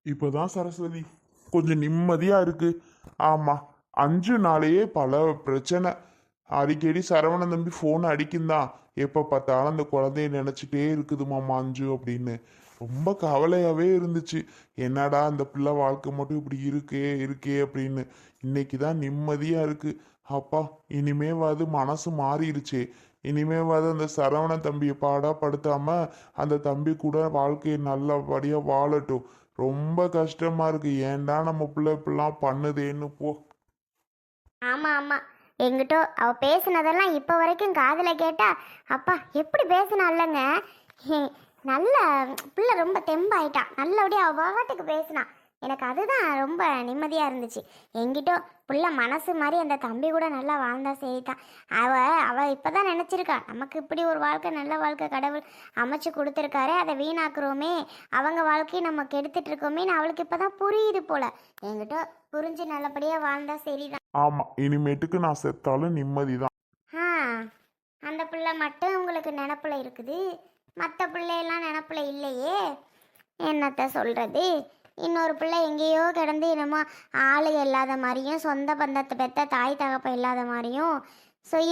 இப்போதான் சரஸ்வதி கொஞ்சம் நிம்மதியா இருக்கு. ஆமா, 5 நாளையே பல பிரச்சனை. அடிக்கடி சரவணன் தம்பி ஃபோன் அடிக்குந்தான். எப்போ பார்த்தாலும் அந்த குழந்தைய நினச்சிட்டே இருக்குதுமா அஞ்சு அப்படின்னு. ரொம்ப கவலையாகவே இருந்துச்சு. என்னடா அந்த பிள்ளை வாழ்க்கை மட்டும் இப்படி இருக்கே இருக்கே அப்படின்னு. இன்னைக்கு தான் நிம்மதியாக இருக்கு. அப்பா, இனிமேவாது மனசு மாறிடுச்சே. இனிமேவாது அந்த சரவணன் தம்பியை பாடா படுத்தாம அந்த தம்பி கூட வாழ்க்கையை நல்லபடியாக வாழட்டும். ரொம்ப கஷ்டமா இருக்கு. ஏன்டா நம்ம பிள்ளை இப்படிலாம் பண்ணுதேன்னு போ. ஆமா ஆமா, எங்கிட்டோ அவ பேசுனதெல்லாம் இப்போ வரைக்கும் காதில் கேட்டா அப்பா எப்படி பேசினால்லங்க. நல்ல பிள்ளை ரொம்ப தெம்பாயிட்டான். நல்லபடியாக அவ பாட்டுக்கு பேசினான். எனக்கு அதுதான் ரொம்ப நிம்மதியாக இருந்துச்சு. எங்கிட்டோ புள்ள மனசு மாதிரி அந்த தம்பி கூட நல்லா வாழ்ந்தா சரிதான். அவ அவ இப்போ தான் நினச்சிருக்கா நமக்கு இப்படி ஒரு வாழ்க்கை, நல்ல வாழ்க்கை கடவுள் அமைச்சு கொடுத்துருக்காரு, அதை வீணாக்குறோமே, அவங்க வாழ்க்கையை நம்ம கெடுத்துட்டு இருக்கோமேன்னு அவளுக்கு இப்போ தான் புரியுது போல. எங்கிட்ட புரிஞ்சு நல்லபடியாக வாழ்ந்தா சரிதான். ஆமா, இனிமேட்டுக்கு நான் செத்தாலும் நிம்மதி தான். ஆ, அந்த பிள்ளை மட்டும் உங்களுக்கு நினப்பில் இருக்குது, மற்ற பிள்ளையெல்லாம் நினப்பில் இல்லையே. என்னத்த சொல்கிறது. இன்னொரு பிள்ளை எங்கேயோ கிடந்து என்னமோ ஆளுக இல்லாத மாதிரியும், சொந்த பந்தத்தை பெற்ற தாய் தகப்பம் இல்லாத மாதிரியும்,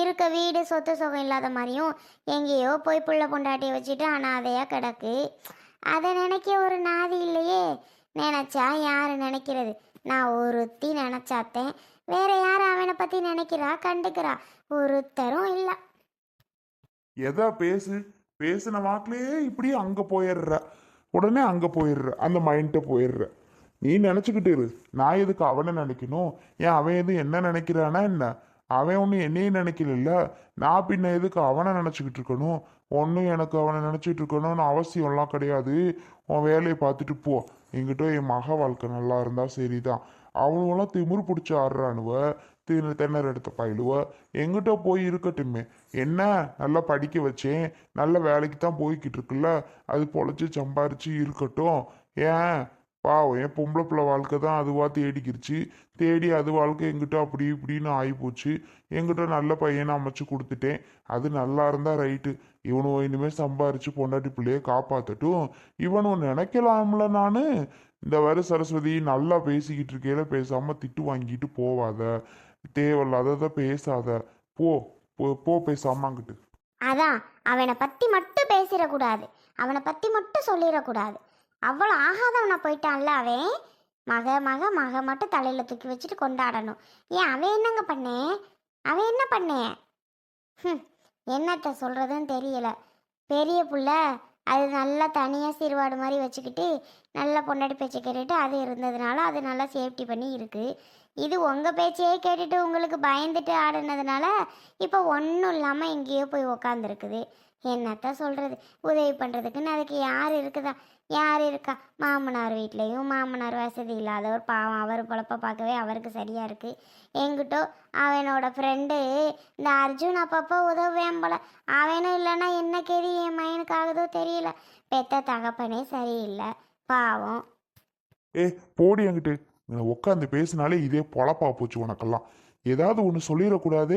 இருக்க வீடு சொத்து சுகம் இல்லாத மாதிரியும் எங்கேயோ போய் புள்ள பொண்டாட்டியை வச்சுட்டு அனாதையாக கிடக்கு. அதை நினைக்க ஒரு நாதி இல்லையே. நினச்சா யார் நினைக்கிறது? நான் ஒருத்தி நினச்சாத்தேன். வேற யார் அவனை பற்றி நினைக்கிறா கண்டுக்கிறா? ஒருத்தரும் இல்லை. எதா பேசுன வாக்குலயே இப்படி அங்க போயிடுற. உடனே அங்க போயிடுற, அந்த மைண்ட்டை போயிடுற. நீ நினச்சிக்கிட்டு இரு. நான் எதுக்கு அவனை நினைக்கணும்? ஏன் அவன் எதுவும் என்ன நினைக்கிறானா என்ன? அவன் ஒன்றும் என்னையும் நினைக்கல. நான் பின்ன எதுக்கு அவனை நினச்சிக்கிட்டு இருக்கணும்? ஒன்றும் எனக்கு அவனை நினச்சிட்டு இருக்கணும்னு அவசியம்லாம் கிடையாது. உன் வேலையை பார்த்துட்டு போ. என்கிட்ட என் மக வாழ்க்கை நல்லா இருந்தா சரிதான். அவனுவெல்லாம் திமிரு பிடிச்சி ஆடுறானுவ, தென்னர் எடுத்த பயிலுவ. எங்கிட்ட போய் இருக்கட்டுமே. என்ன நல்லா படிக்க வச்சேன், நல்ல வேலைக்கு தான் போய்கிட்டு இருக்குல்ல, அது பொழைச்சி சம்பாரிச்சு இருக்கட்டும். ஏன் பாவம், என் பொம்பளை பிள்ளை வாழ்க்கை தான் அதுவா தேடிக்கிருச்சு. தேடி அது வாழ்க்கை எங்கிட்ட அப்படி இப்படின்னு ஆகிப்போச்சு. எங்கிட்ட நல்ல பையனை அமைச்சு கொடுத்துட்டேன். அது நல்லா இருந்தா ரைட்டு. இவனும் இனிமேல் சம்பாரிச்சு பொண்டாட்டி பிள்ளைய காப்பாற்றட்டும். இவனும் நினைக்கலாம்ல. நான் இந்த வர சரஸ்வதி நல்லா பேசிக்கிட்டு இருக்கையில பேசாம திட்டு வாங்கிட்டு போவாத. தேவையில்லாதத பேசாத. போ போ, போ பேசாம அங்கிட்டு. அதான், அவனை பற்றி மட்டும் பேசிடக்கூடாது, அவனை பற்றி மட்டும் சொல்லிடக்கூடாது. அவ்வளோ ஆகாதவனை போயிட்டான்ல அவன். மக மக மக மட்டும் தலையில் தூக்கி வச்சுட்டு கொண்டாடணும். ஏன் அவன் என்னங்க பண்ணேன்? அவன் என்ன பண்ணேன்? என்னத்த சொல்கிறதுன்னு தெரியல. பெரிய புள்ள அது நல்லா தனியாக சீர்வாடு மாதிரி வச்சுக்கிட்டு நல்ல பொண்டாட்டி பேச்சை கேட்டுட்டு அது இருந்ததுனால அது நல்லா சேஃப்டி பண்ணி இருக்குது. இது உங்கள் பேச்சையே கேட்டுட்டு உங்களுக்கு பயந்துட்டு ஆடுனதுனால இப்போ ஒன்றும் இல்லாமல் எங்கேயோ போய் உக்காந்துருக்குது. என்னத்த சொல்கிறது? உதவி பண்ணுறதுக்குன்னு அதுக்கு யார் இருக்குதா? யார் இருக்கா? மாமனார் வீட்லேயும் மாமனார் வசதி இல்லாதவர் பாவம், அவர் பொழப்ப பார்க்கவே அவருக்கு சரியாக இருக்குது. எங்கிட்டோ அவனோட ஃப்ரெண்டு இந்த அர்ஜுன் அப்பப்போ உதவுவேன் போல. அவனும் இல்லைன்னா என்ன கேதி என் மையனுக்கு ஆகுதோ தெரியல. பெத்த தகப்பனே சரியில்லை பாவம். ஏ போடி என்கிட்ட. உட்காந்து பேசினாலே இதே பொழப்பா போச்சு உனக்கெல்லாம். ஏதாவது ஒன்று சொல்லிடக்கூடாது.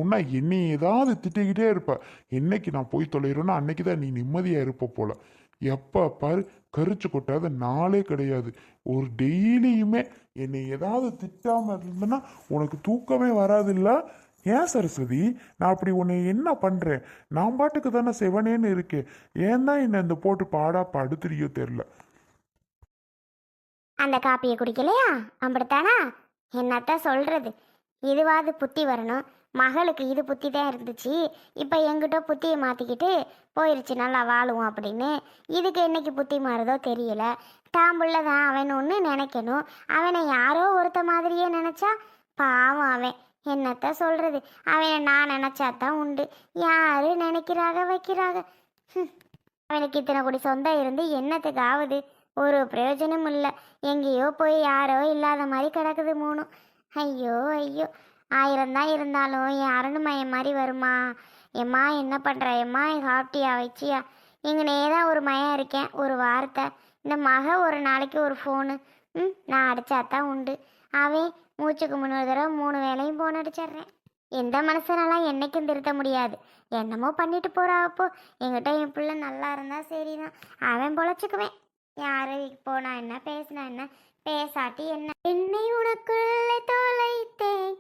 உன்னா என்னை ஏதாவது திட்டிக்கிட்டே இருப்ப. என்னைக்கு நான் போய் தொலைகிறேன்னா அன்னைக்கு தான் நீ நிம்மதியாக இருப்ப போல. எப்போ பாரு கரிச்சு கொட்டாத நாளே கிடையாது. ஒரு டெய்லியுமே என்னை ஏதாவது திட்டாமல் இருந்தேன்னா உனக்கு தூக்கமே வராதில்ல. ஏன் சரஸ்வதி, நான் அப்படி உன்னை என்ன பண்ணுறேன்? நான் பாட்டுக்கு தானே செவனேன்னு இருக்கேன். ஏன் தான் என்னை இந்த போட்டு பாடா படுத்துறியோ தெரில. அந்த காப்பியை குடிக்கலையா? அப்படித்தானா? என்னத்த சொல்கிறது? இதுவாது புத்தி வரணும். மகளுக்கு இது புத்தி தான் இருந்துச்சு. இப்போ எங்கிட்ட புத்தியை மாற்றிக்கிட்டு போயிடுச்சு நல்லா வாழுவோம் அப்படின்னு. இதுக்கு என்னைக்கு புத்தி மாறுதோ தெரியல. தாம்புள்ள தான் அவன் ஒன்று நினைக்கணும். அவனை யாரோ ஒருத்த மாதிரியே நினச்சா பாவம் அவன். என்னத்த சொல்கிறது? அவனை நான் நினச்சாதான் உண்டு. யாரு நினைக்கிறாக வைக்கிறாங்க. அவனுக்கு இத்தனை கூடி சொந்தம் இருந்து என்னத்துக்கு ஆகுது? ஒரு பிரயோஜனமும் இல்லை. எங்கேயோ போய் யாரோ இல்லாத மாதிரி கிடக்குது மூணும். ஐயோ ஐயோ, 1000 தான் இருந்தாலும் என் அருணுமயம் மாதிரி வருமா? எம்மா என்ன பண்ணுற? எம்மா சாப்பிட்டியா வச்சியா? இங்கனே தான் ஒரு மயம் இருக்கேன். ஒரு வார்த்தை, இந்த மக ஒரு நாளைக்கு ஒரு ஃபோனு. நான் அடித்தாதான் உண்டு. அவன் மூச்சுக்கு 3 தடவை 3 வேளையும் ஃபோன் அடிச்சிட்றேன். எந்த மனுஷனெல்லாம் என்றைக்கும் திருத்த முடியாது. என்னமோ பண்ணிட்டு போகிறா. அப்போ என்கிட்ட என் பிள்ளை நல்லா இருந்தால் சரிதான். அவன் பொழைச்சிக்குவேன். யாரு போனா என்ன பேசினா என்ன பேசாட்டி என்ன. என்னை உனக்குள்ளே தொலைத்தேன்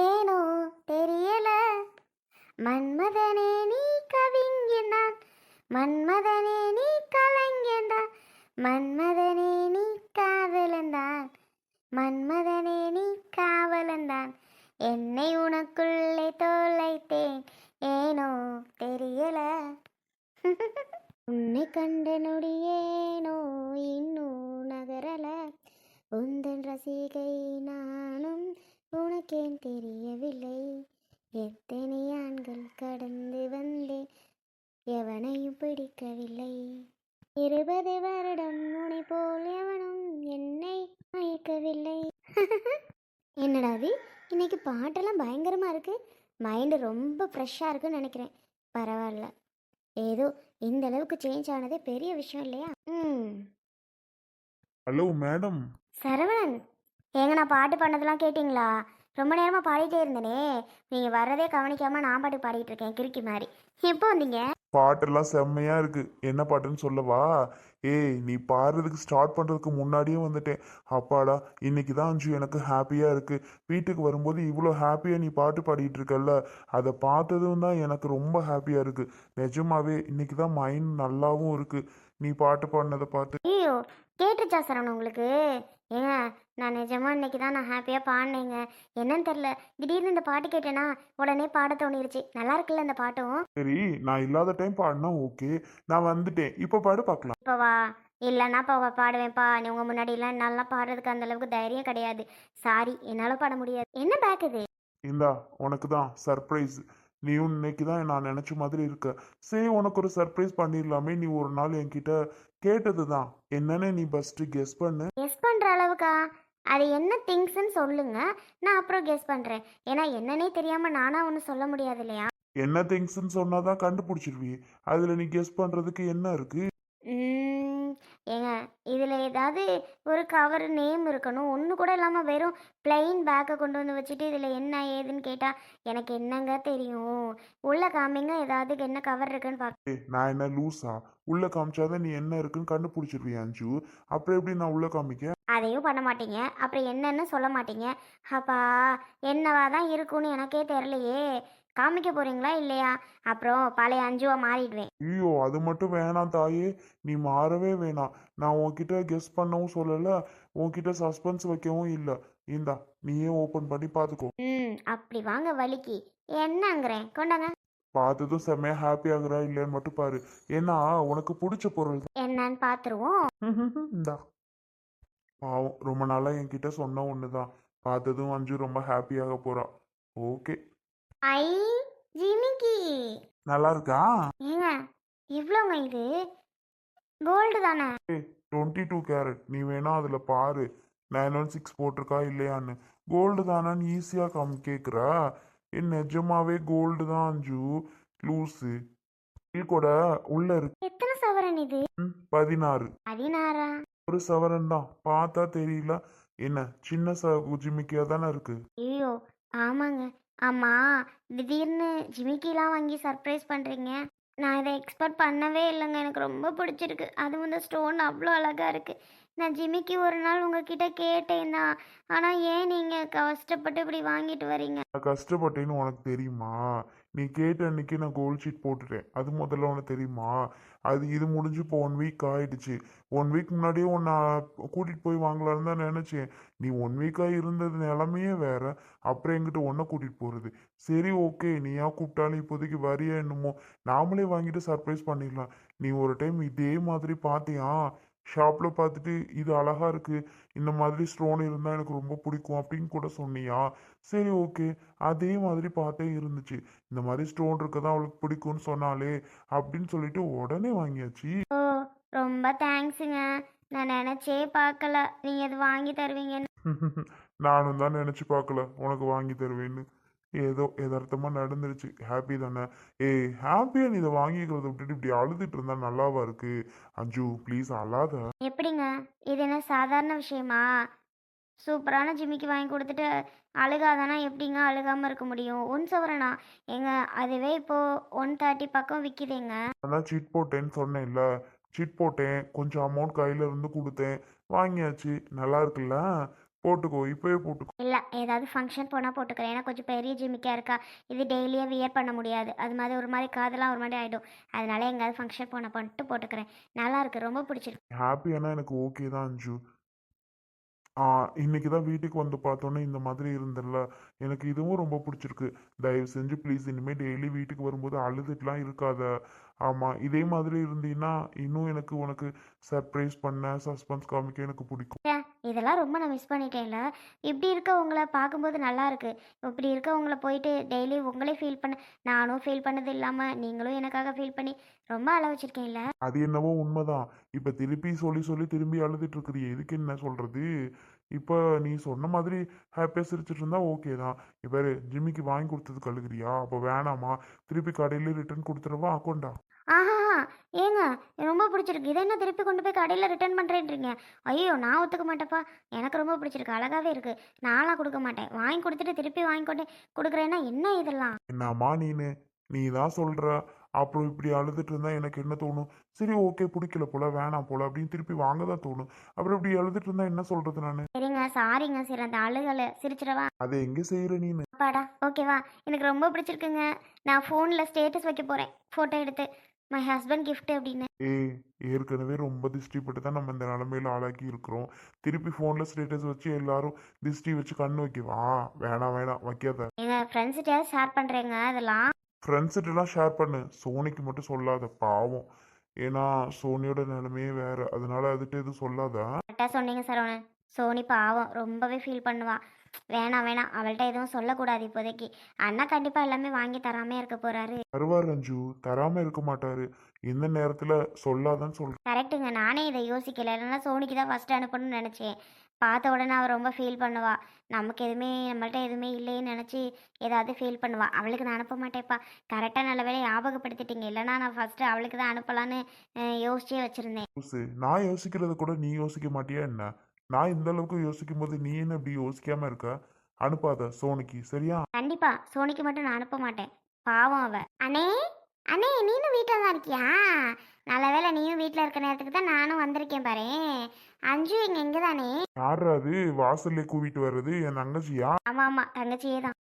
ஏனோ தெரியல, மன்மதனே நீ கவிஞனான், மன்மதனே நீ கலைஞன்தான், மன்மதனே நீ காதலந்தான், மன்மதனே நீ காவலந்தான், என்னை உனக்குள்ளே தொலைத்தேன் ஏனோ தெரியல. உன்னை கண்ட நொடியேனோ இன்னும் நகரல, உந்தன் ரசிகை நானும் உனக்கேன் தெரியவில்லை, எத்தனை ஆண்கள் கடந்து வந்தேன் எவனையும் பிடிக்கவில்லை, 20 வருடம் உன்னை போல் எவனும் என்னை மயக்கவில்லை. என்னடா அது, இன்னைக்கு பாட்டெல்லாம் பயங்கரமா இருக்கு. மைண்டு ரொம்ப ஃப்ரெஷ்ஷாக இருக்குன்னு நினைக்கிறேன். பரவாயில்ல, ஏதோ இந்த அளவுக்கு சேஞ்ச் ஆனதே பெரிய விஷயம் இல்லையா? Hello madam. சரவணன், ஏங்க நான் பாட்டு பண்ணதெல்லாம் கேட்டிங்களா? ரொம்ப நேரமாக பாடிட்டே இருந்தேனே, நீங்கள் வர்றதே கவனிக்காமல் நான் பாட்டு பாடிட்டு இருக்கேன் கிறுக்கி மாதிரி. எப்போ வந்தீங்க? பாட்டெல்லாம் செம்மையா இருக்கு. என்ன பாட்டுன்னு சொல்லவா? ஏய், நீ பாடுறதுக்கு ஸ்டார்ட் பண்றதுக்கு முன்னாடியே வந்துட்டேன். அப்பாடா, இன்னைக்கு தான் அஞ்சு எனக்கு ஹாப்பியா இருக்கு. வீட்டுக்கு வரும்போது இவ்வளோ ஹாப்பியா நீ பாட்டு பாடிட்டு இருக்கல்ல, அதை பார்த்ததும் தான் எனக்கு ரொம்ப ஹாப்பியா இருக்கு. நிஜமாவே இன்னைக்கு தான் மைண்ட் நல்லாவும் இருக்கு நீ பாட்டு பாடினதை பார்த்து. ஐயோ, கேட்டுச்சா சரவணன் உங்களுக்கு? ஏங்க, நான் நிஜமாக இன்னைக்கு தான் நான் ஹாப்பியாக பாடினேங்க. என்னன்னு தெரில, திடீர்னு இந்த பாட்டு கேட்டேன்னா உடனே பாட தோணிருச்சு. நல்லா இருக்குல்ல இந்த பாட்டும்? சரி, நான் இல்லாத டைம் பாடினா ஓகே, நான் வந்துட்டேன், இப்போ பாடு பார்க்கலாம். இப்போ வா, இல்லைன்னா இப்போ பாடுவேன்ப்பா. நீ உங்கள் முன்னாடிலாம் நல்லா பாடுறதுக்கு அந்த அளவுக்கு தைரியம் கிடையாது. சாரி, என்னால் பாட முடியாது. என்ன பேக் இது? இந்தா, உனக்கு தான் சர்ப்ரைஸ். நீயும் இன்னைக்கு தான் நான் நினச்ச மாதிரி இருக்க. சரி, உனக்கு ஒரு சர்ப்ரைஸ் பண்ணிடலாமே. நீ ஒரு நாள் என்கிட்ட கேட்டது தான் என்னன்னு நீ ஃபஸ்ட்டு கெஸ் பண்ணு. கெஸ் பண்ணுற அளவுக்கா? அது என்ன திங்ஸ்ன்னு சொல்லுங்க, நான் அப்புறம் கெஸ் பண்ணுறேன். ஏன்னா என்னன்னே தெரியாமல் நானாக ஒன்றும் சொல்ல முடியாது இல்லையா? என்ன திங்ஸ்ன்னு சொன்னாதான் கண்டுபிடிச்சிருவி. அதில் நீ கெஸ் பண்ணுறதுக்கு என்ன இருக்கு? ஏங்க, இதில் ஏதாவது ஒரு கவர் நேம் இருக்கணும். ஒன்று கூட இல்லாமல் வெறும் பிளெயின் பேக்கை கொண்டு வந்து வச்சுட்டு இதில் என்ன ஏதுன்னு கேட்டால் எனக்கு என்னங்க தெரியும்? உள்ள காமிங்க, ஏதாவது என்ன கவர் இருக்குன்னு பார்க்க. ஏய், நான் என்ன லூஸா? உள்ள காமிச்சாதான் நீ என்ன இருக்குன்னு கண்டுபிடிச்சிருவி அஞ்சு. அப்புறம் எப்படி நான் உள்ள காமிக்க? அதையும் பண்ண மாட்டீங்க, அப்புறம் என்னன்னு சொல்ல மாட்டீங்க. அப்பா, என்னவா தான் இருக்குன்னு எனக்கே தெரியலையே. காமிக்க போறீங்களா இல்லையா? அப்புறம் பழைய அஞ்சுவா மாறிடுவேன். ஐயோ, அது மட்டும் வேணாம் தாயே. நீ மாறவே வேணாம். நான் உன்கிட்ட கெஸ் பண்ணவும் சொல்லலை, உன்கிட்ட சஸ்பென்ஸ் வைக்கவும் இல்லை. இந்தா, நீயே ஓப்பன் பண்ணி பார்த்துக்கோ. அப்படி வாங்க வலிக்கு. என்னங்கிறேன், கொண்டாங்க. பார்த்ததும் செம்மையா ஹாப்பி ஆகுறா இல்லையான்னு மட்டும் பாரு. ஏன்னா உனக்கு பிடிச்ச பொருள் தான். என்னன்னு பார்த்துருவோம். இந்தா. பாவம், ரொம்ப நாளா என்கிட்ட சொன்ன ஒன்று தான். பார்த்ததும் அஞ்சு ரொம்ப ஹாப்பியாக போறா. ஓகே. ஐ, ஜிமிக்கி. நல்லா இருக்கா? ஏங்க, இவ்வளோங்க இது? கோல்டு தானே? 22 கேரட். நீ வேணா அதில் பாரு 916 போட்டிருக்கா இல்லையான்னு. கோல்டு தானான்னு ஈஸியாக கேட்குறா. நிஜமாவே கோல்டு தான் அஞ்சு. லூஸு. கூட உள்ள இருக்கு. எத்தனை சவரன் இது? 16. 16ஆ? ஒரு சவரன் தான், பார்த்தா தெரியல. என்ன, சின்ன ஜிமிக்கியா தானே இருக்கு. ஐயோ, ஆமாங்க. ஆமா, திடீர்னு ஜிமிக்கிலாம் வாங்கி சர்ப்ரைஸ் பண்ணுறீங்க. நான் இதை எக்ஸ்பெக்ட் பண்ணவே இல்லைங்க. எனக்கு ரொம்ப பிடிச்சிருக்கு. அதுவும் இந்த ஸ்டோன் அவ்வளோ அழகாக இருக்குது. நான் ஜிமிக்கி ஒரு நாள் உங்ககிட்ட கேட்டேன் தான். ஆனால் ஏன் நீங்கள் கஷ்டப்பட்டு இப்படி வாங்கிட்டு வரீங்க? நான் கஷ்டப்பட்டேன்னு உனக்கு தெரியுமா? நீ கேட்ட அன்னைக்கு நான் கோல்ட் ஷீட் போட்டுட்டேன். அது முதல்ல உனக்கு தெரியுமா? இது முடிஞ்சு இப்போ 1 வீக் ஆயிடுச்சு. 1 வீக் முன்னாடியே உன்னை கூட்டிகிட்டு போய் வாங்கலான்னு தான் நினச்சேன். நீ 1 வீக்காக இருந்தது நிலமையே வேற. அப்புறம் எங்கிட்ட உன்னை கூட்டிகிட்டு போகிறது. சரி, ஓகே, நீயா கூப்பிட்டாலும் இப்போதைக்கு வரியா என்னமோ, நாமளே வாங்கிட்டு சர்ப்ரைஸ் பண்ணிடலாம். நீ ஒரு டைம் இதே மாதிரி பார்த்தியா? ஷாப்பில் பார்த்துட்டு இது அழகா இருக்கு, இந்த மாதிரி ஸ்டோன் இருந்தால் எனக்கு ரொம்ப பிடிக்கும் அப்படின்னு கூட சொன்னியா? சரி, ஓகே, அதே மாதிரி பார்த்தே இருந்துச்சு. இந்த மாதிரி ஸ்டோன் இருக்கதான் அவளுக்கு பிடிக்கும்னு சொன்னாலே அப்படின்னு சொல்லிட்டு உடனே வாங்கியாச்சு. ஓ, ரொம்ப தேங்க்ஸுங்க. நான் நினச்சே பார்க்கல நீங்கள் இது வாங்கி தருவீங்கன்னு. நானும் தான் நினச்சி பார்க்கல உனக்கு வாங்கி தருவேன்னு. ஏதோ யதார்த்தமா நடந்துருச்சு. ஹாப்பி தானே? ஏய், ஹாப்பியா நீ இதை வாங்கிக்கிறத விட்டுட்டு இப்படி அழுதுட்டு இருந்தா நல்லாவா இருக்கு? அஞ்சு, ப்ளீஸ் அழாத. எப்படிங்க, இது என்ன சாதாரண விஷயமா? சூப்பரான ஜிமிக்கி வாங்கி கொடுத்துட்டு அழுகாதானா? எப்படிங்க அழுகாமல் இருக்க முடியும்? 1 சவரனா? ஏங்க, அதுவே இப்போது 130 பக்கம் விற்கிதேங்க. அதான் சீட் போட்டேன்னு சொன்னேன்ல. சிட் போட்டேன், கொஞ்சம் அமௌண்ட் கையில இருந்து கொடுத்தேன், வாங்கியாச்சு. நல்லா இருக்குல்ல? போட்டுக்கோ, இப்பவே போட்டுக்கோ. இல்லை ஏதாவது ஃபங்க்ஷன் போனால் போட்டுக்கிறேன், ஏன்னா கொஞ்சம் பெரிய ஜிமிக்காக இருக்கா, இது டெய்லியே வியர் பண்ண முடியாது, அது மாதிரி ஒரு மாதிரி காதெல்லாம் ஒரு மாதிரி ஆகிடும், அதனால எங்கேயாவது ஃபங்க்ஷன் போனால் பண்ணிட்டு போட்டுக்கிறேன். நல்லா இருக்கு, ரொம்ப பிடிச்சிருக்கு. ஹாப்பியானா எனக்கு ஓகே தான் அஞ்சு. இன்னைக்கு தான் வீட்டுக்கு வந்து பார்த்தோன்னே இந்த மாதிரி இருந்தல்ல, எனக்கு இதுவும் ரொம்ப பிடிச்சிருக்கு. தயவு செஞ்சு ப்ளீஸ் இனிமேல் டெய்லி வீட்டுக்கு வரும்போது அழுதுட்டுலாம் இருக்காத. ஆமாம், இதே மாதிரி இருந்தீன்னா இன்னும் எனக்கு உனக்கு சர்ப்ரைஸ் பண்ண, சஸ்பென்ஸ் காமிக்க எனக்கு பிடிக்கும். ஏன், இதெல்லாம் ரொம்ப நான் மிஸ் பண்ணிட்டேன்ல. இப்படி இருக்க உங்களை பார்க்கும்போது நல்லா இருக்கு. இப்படி இருக்க உங்களை போயிட்டு டெய்லி உங்களே ஃபீல் பண்ண, நானும் ஃபீல் பண்ணது இல்லாமல் நீங்களும் எனக்காக ஃபீல் பண்ணி ரொம்ப அழ வச்சிருக்கீங்கள. அது என்னவோ உண்மைதான். இப்போ திருப்பி சொல்லி சொல்லி திரும்பி அழுதுட்டு இருக்கிறியே, இதுக்கு என்ன சொல்கிறது? இப்போ நீ சொன்ன மாதிரி ஹாப்பியாக சிரிச்சிட்டு இருந்தா ஓகே தான். இப்போ ஜிம்மிக்கு வாங்கி கொடுத்ததுக்கு அழுகிறியா? அப்போ வேணாமா, திருப்பி கடையில் ரிட்டர்ன் கொடுத்துருவா, அக்கௌண்டா. ஆஹா, ஏங்க ரொம்ப பிடிச்சிருக்கு. இதை என்ன திருப்பி கொண்டு போய் கடையில் ரிட்டர்ன் பண்ணுறேன்றீங்க? ஐயோ, நான் ஒத்துக்க மாட்டேப்பா. எனக்கு ரொம்ப பிடிச்சிருக்கு, அழகாவே இருக்குது. நான்லாம் கொடுக்க மாட்டேன். வாங்கி கொடுத்துட்டு திருப்பி வாங்கி கொண்டு கொடுக்குறேன்னா என்ன இதெல்லாம்? என்னம்மா நீ தான் சொல்கிற. அப்புறம் இப்படி அழுதுட்டு இருந்தா எனக்கு என்ன தோணும்? சரி ஓகே, பிடிக்கல போல, வேணாம் போல அப்படின்னு திருப்பி வாங்க தான் தோணும். அப்புறம் இப்படி அழுதுட்டு இருந்தா என்ன சொல்கிறது நான்? சரிங்க, சாரிங்க. சரி, அந்த அழுகலை சிரிச்சிடவா? அதை எங்கே செய்கிற நீனு? அப்பாடா, ஓகேவா? எனக்கு ரொம்ப பிடிச்சிருக்குங்க. நான் ஃபோனில் ஸ்டேட்டஸ் வைக்க போகிறேன், ஃபோட்டோ எடுத்து, மை ஹஸ்பண்ட் gift அப்படின்னு. ஏய், ஏற்கனவே ரொம்ப திஷ்டிப்பட்டு தான் நம்ம இந்த நிலமையில ஆளாக்கி இருக்கிறோம். திருப்பி ஃபோனில் ஸ்டேட்டஸ் வச்சு எல்லாரும் திஷ்டி வச்சு கண்ணு வைக்கவா? வேணாம் வேணாம், வைக்காத. எங்கள் ஃப்ரெண்ட்ஸ்கிட்ட ஷேர் பண்ணுறேங்க அதெல்லாம். ஃப்ரெண்ட்ஸ்கிட்டலாம் ஷேர் பண்ணு, சோனிக்கு மட்டும் சொல்லாத, பாவம். ஏன்னா சோனியோட நிலைமையே வேற, அதனால அதுகிட்ட எதுவும் சொல்லாத. கரெக்டாக சொன்னீங்க சரவணன். சோனி பாவம் ரொம்பவே ஃபீல் பண்ணுவா. வேணாம் வேணாம், அவள்கிட்ட எதுவும் சொல்லக்கூடாது இப்போதைக்கு. அண்ணா கண்டிப்பாக எல்லாமே வாங்கி தராமே இருக்க போகிறாரு. தருவார் ரஞ்சு, தராம இருக்க மாட்டாரு. எந்த நேரத்துல சொல்லாதன்னு சொல்றேன். கரெக்டுங்க, நானே இதை யோசிக்கல. இல்லைன்னா சோனிக்கு தான் ஃபஸ்ட்டு அனுப்பணும்னு நினச்சேன். பார்த்த உடனே அவள் ரொம்ப ஃபீல் பண்ணுவா. நமக்கு எதுவுமே, நம்மள்ட்ட எதுவுமே இல்லைன்னு நினச்சி ஏதாவது ஃபீல் பண்ணுவா. அவளுக்கு நான் அனுப்ப மாட்டேப்பா. கரெக்டாக நல்ல வேளை ஞாபகப்படுத்திட்டீங்க, இல்லைன்னா நான் ஃபஸ்ட்டு அவளுக்கு தான் அனுப்பலான்னு யோசிச்சே வச்சுருந்தேன். நான் யோசிக்கிறத கூட நீ யோசிக்க மாட்டியா என்ன? நான் இந்த அளவுக்கு யோசிக்கும் போது நீ என்ன இப்படி யோசிக்காம இருக்க? அனுப்பாத சோனிக்கு, சரியா? கண்டிப்பாக சோனிக்கு மட்டும் நான் அனுப்ப மாட்டேன். பாவம் அவ. அண்ணே, அண்ணே நீனும் வீட்டில் தான் இருக்கியா? நல்ல வேளை நீயும் வீட்டில் இருக்க நேரத்துக்கு தான் நானும் வந்திருக்கேன் பாரு. அஞ்சு இங்கே தானே? யாரா அது வாசல்ல கூவிட்டு வர்றது? என் தங்கச்சியா? ஆமாம் ஆமாம், தங்கச்சியே தான்.